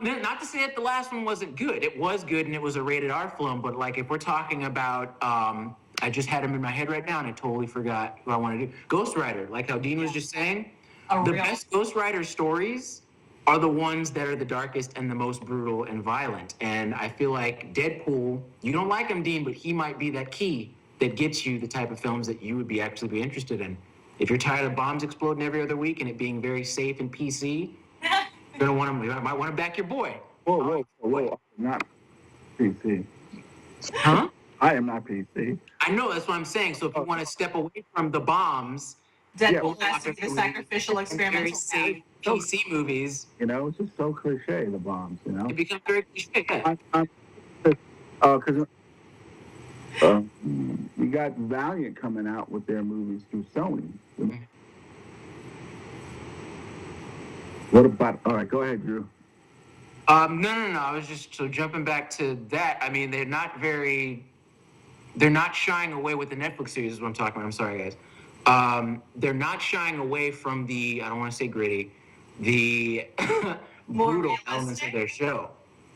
not to say that the last one wasn't good. It was good, and it was a rated R film. But like, if we're talking about, I just had him in my head right now, and I totally forgot who I want to do. Ghost Rider, like how Dean was just saying, the best Ghost Rider stories are the ones that are the darkest and the most brutal and violent. And I feel like Deadpool, you don't like him, Dean, but he might be that key that gets you the type of films that you would be actually be interested in. If you're tired of bombs exploding every other week and it being very safe and PC, you're gonna want to. You might want to back your boy. Whoa! I'm not PC. Huh? I am not PC. I know, that's what I'm saying. So if you want to step away from the bombs, Deadpool has to be the sacrificial experimental very safe PC movies. You know, it's just so cliche, the bombs. You know, it becomes very cliche. Because you got Valiant coming out with their movies through Sony. Mm-hmm. What about? All right, go ahead, Drew. No. I was just jumping back to that. I mean, they're not shying away with the Netflix series. Is what I'm talking about. I'm sorry, guys. They're not shying away from the, I don't want to say gritty, the brutal elements of their show.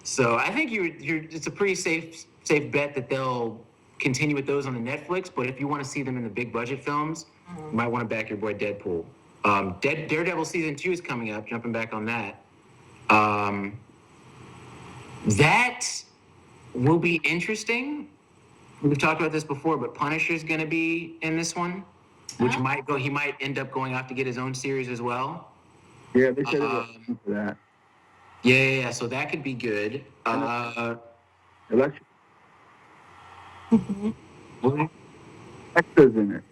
So I think it's a pretty safe bet that they'll continue with those on the Netflix. But if you want to see them in the big budget films, you might want to back your boy Deadpool. Daredevil season 2 is coming up. Jumping back on that. That will be interesting. We've talked about this before, but Punisher's going to be in this one, which he might end up going off to get his own series as well. Yeah, they said for that. Yeah. So that could be good. Electric. Extras in it.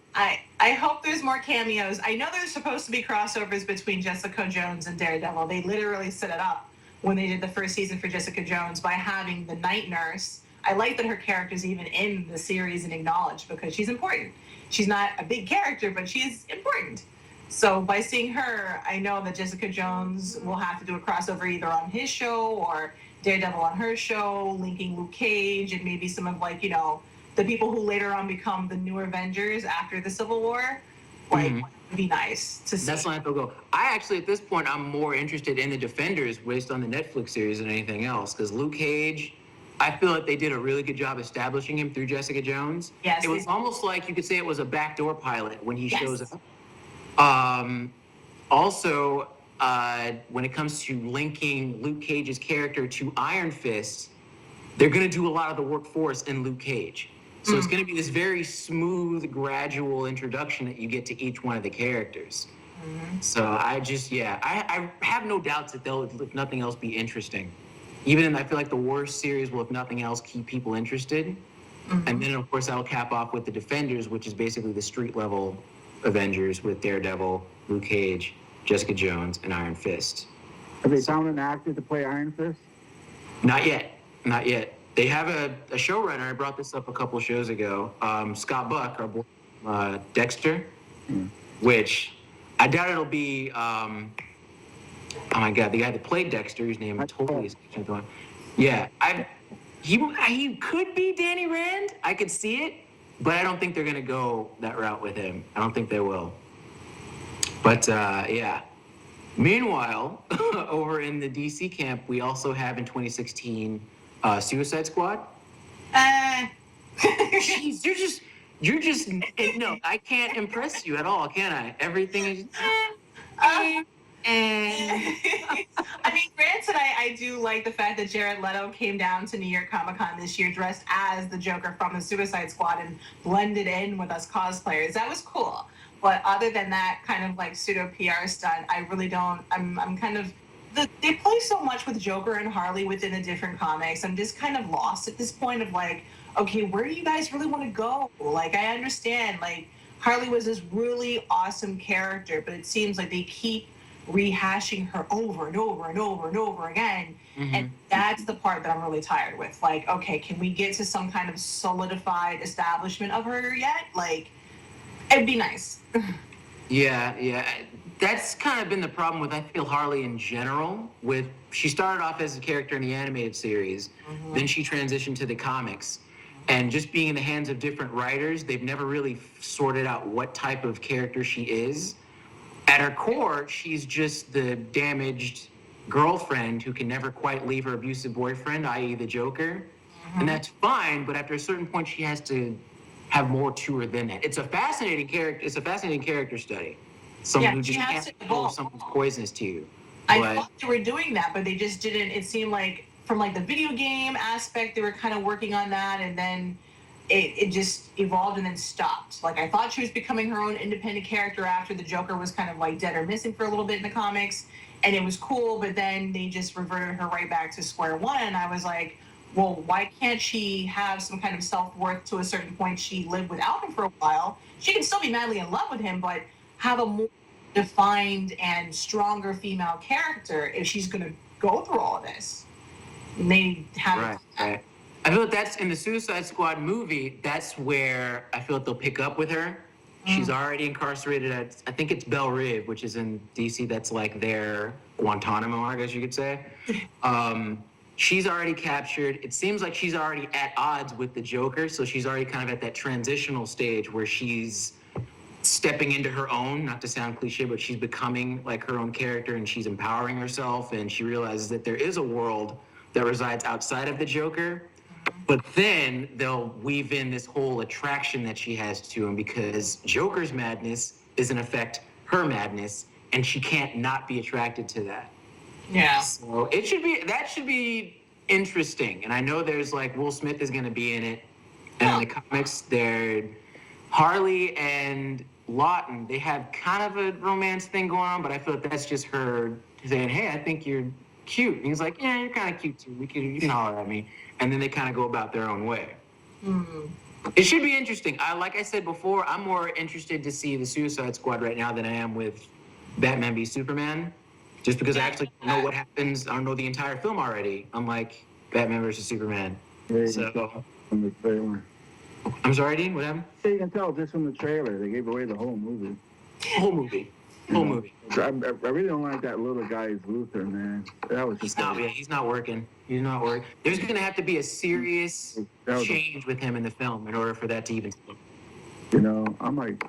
I hope there's more cameos. I know there's supposed to be crossovers between Jessica Jones and Daredevil. They literally set it up when they did the first season for Jessica Jones by having the night nurse. I like that her character's even in the series and acknowledged because she's important. She's not a big character, but she's important. So by seeing her, I know that Jessica Jones will have to do a crossover either on his show or Daredevil on her show, linking Luke Cage and maybe some of the people who later on become the new Avengers after the Civil War. Would be nice to see. That's not they'll go. I actually, at this point, I'm more interested in the Defenders based on the Netflix series than anything else. Because Luke Cage, I feel like they did a really good job establishing him through Jessica Jones. Yes, it was almost like you could say it was a backdoor pilot when he shows up. Also, when it comes to linking Luke Cage's character to Iron Fist, they're going to do a lot of the work for us in Luke Cage. So it's going to be this very smooth, gradual introduction that you get to each one of the characters. So I have no doubts that they'll, if nothing else, be interesting. I feel like the worst series will, if nothing else, keep people interested. And then, of course, that'll cap off with the Defenders, which is basically the street-level Avengers with Daredevil, Luke Cage, Jessica Jones, and Iron Fist. Have they found an actor to play Iron Fist? Not yet. They have a showrunner. I brought this up a couple shows ago. Scott Buck, our boy, Dexter, which I doubt it'll be. Oh my God, the guy that played Dexter, whose name totally escapes me. Yeah, he could be Danny Rand. I could see it, but I don't think they're gonna go that route with him. I don't think they will. But yeah. Meanwhile, over in the DC camp, we also have in 2016. Suicide Squad? Jeez, you're just, no, I can't impress you at all, can I? Everything is, I mean, granted, I do like the fact that Jared Leto came down to New York Comic Con this year dressed as the Joker from the Suicide Squad and blended in with us cosplayers. That was cool. But other than that kind of pseudo PR stunt, I really don't, I'm kind of, they play so much with Joker and Harley within the different comics. I'm just kind of lost at this point of okay, where do you guys really want to go? I understand, Harley was this really awesome character, but it seems like they keep rehashing her over and over and over and over again. And that's the part that I'm really tired with. Okay, can we get to some kind of solidified establishment of her yet? It'd be nice. Yeah. That's kind of been the problem with, I feel, Harley in general. She started off as a character in the animated series, then she transitioned to the comics. And just being in the hands of different writers, they've never really sorted out what type of character she is. At her core, she's just the damaged girlfriend who can never quite leave her abusive boyfriend, i.e., the Joker, and that's fine. But after a certain point, she has to have more to her than that. It's a fascinating character. It's a fascinating character study. Someone Yeah, who she just has can't to control if evolve. someone's poisonous to you. I But thought they were doing that, but they just didn't. It seemed like from like the video game aspect, they were kind of working on that, and then it just evolved and then stopped. Like I thought she was becoming her own independent character after the Joker was kind of like dead or missing for a little bit in the comics, and it was cool. But then they just reverted her right back to square one, and I was like, well, why can't she have some kind of self worth to a certain point? She lived without him for a while. She can still be madly in love with him, but have a more defined and stronger female character if she's going to go through all of this. And they haven't. right, right. I feel like that's in the Suicide Squad movie. That's where I feel like they'll pick up with her. She's already incarcerated at, I think it's Belle Reve, which is in DC. That's like their Guantanamo, I guess you could say. She's already captured. It seems like she's already at odds with the Joker, so she's already kind of at that transitional stage where she's stepping into her own, not to sound cliche, but she's becoming like her own character, and she's empowering herself, and she realizes that there is a world that resides outside of the Joker. But then they'll weave in this whole attraction that she has to him, because Joker's madness is in effect her madness, and she can't not be attracted to that. Yeah. So that should be interesting. And I know there's like Will Smith is going to be in it, and in the comics, they're Harley and Lawton. They have kind of a romance thing going on, but I feel like that's just her saying, "Hey, I think you're cute." And he's like, "Yeah, you're kind of cute too. You can holler at me." And then they kind of go about their own way. It should be interesting. Like I said before, I'm more interested to see the Suicide Squad right now than I am with Batman v Superman, just because I actually know what happens. I don't know the entire film already, unlike Batman versus Superman. So, From the trailer. I'm sorry, Dean, what happened? So you can tell just from the trailer, they gave away the whole movie. Whole movie. I really don't like that little guy as Luther, man. That was He's just not working. He's not working. There's going to have to be a serious That was- change with him in the film in order for that to even. you know, I'm like,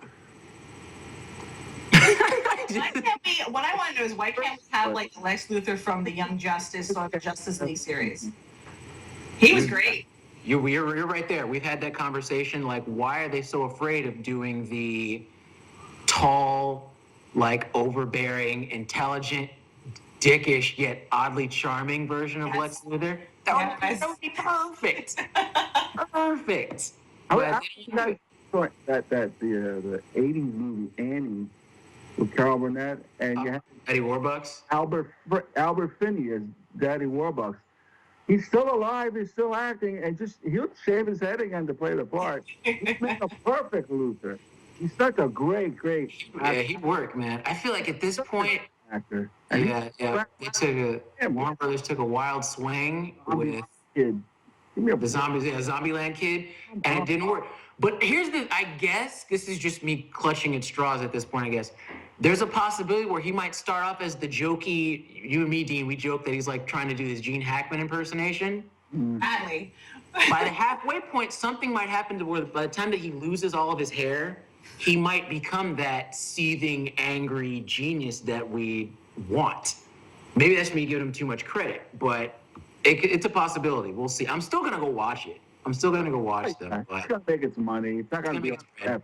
Why can't we? What I want to know is why can't we have like Lex Luthor from the Young Justice or the Justice League series? He was great. You're right there. We've had that conversation. Like, why are they so afraid of doing the tall, like overbearing, intelligent, dickish yet oddly charming version of Lex Luthor? That would be perfect. Perfect. I that the '80s movie Annie with Carol Burnett, and you have Eddie Warbucks. Albert Finney as Daddy Warbucks. He's still alive. He's still acting, and he'll shave his head again to play the part. He's made a perfect Luther. He's such a great Yeah, he'd work, man. I feel like at this point, actor. yeah. Warner Brothers took a wild swing with Kid. Give me a the Zombieland kid, and it didn't work. But I guess this is just me clutching at straws at this point, I guess. There's a possibility where he might start off as the jokey, you and me, Dean, we joke that he's like trying to do this Gene Hackman impersonation. Badly. By the halfway point, something might happen to where by the time that he loses all of his hair, he might become that seething, angry genius that we want. Maybe that's me giving him too much credit, but it's a possibility. We'll see. I'm still going to go watch it. I'm still going to go watch them. It's going to make its money. It's not going to be It's gonna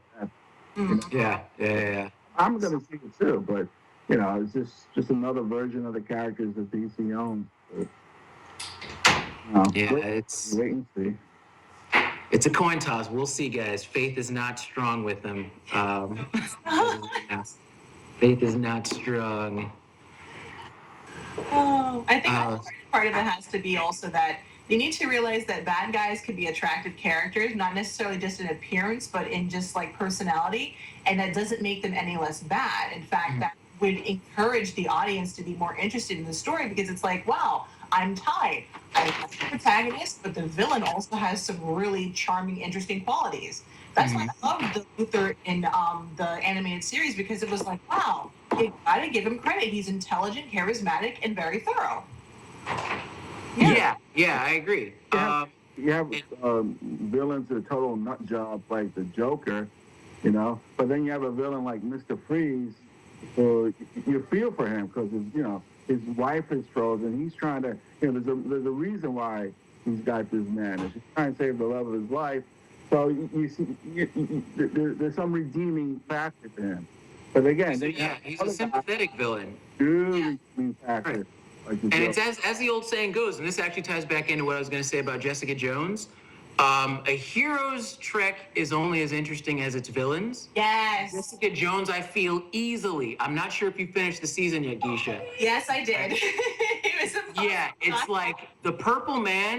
make Yeah. I'm going to see it too, but you know, it's just another version of the characters that DC owns. Wait and see. It's a coin toss. We'll see, guys. Faith is not strong with them. Faith is not strong. Oh, I think part of it has to be also that you need to realize that bad guys can be attractive characters, not necessarily just in appearance, but in just like personality. And that doesn't make them any less bad. In fact, that would encourage the audience to be more interested in the story, because it's like, wow, I'm tied. I like the protagonist, but the villain also has some really charming, interesting qualities. That's why I loved the Luthor in the animated series, because it was like, wow, you gotta give him credit. He's intelligent, charismatic, and very thorough. Yeah, I agree. You have villains that are total nut jobs like the Joker, you know, but then you have a villain like Mr. Freeze, so you feel for him because, you know, his wife is frozen. He's trying to, there's a reason why he's got this madness. He's trying to save the love of his life. So you see, there's some redeeming factor to him. But again, he's a sympathetic villain. Good redeeming factor. Right. Like and it's as the old saying goes, and this actually ties back into what I was going to say about Jessica Jones. A hero's trek is only as interesting as its villains. Yes. Jessica Jones, I feel easily. I'm not sure if you finished the season yet, Geisha. Yes, I did. It was a Yeah, it's like the Purple Man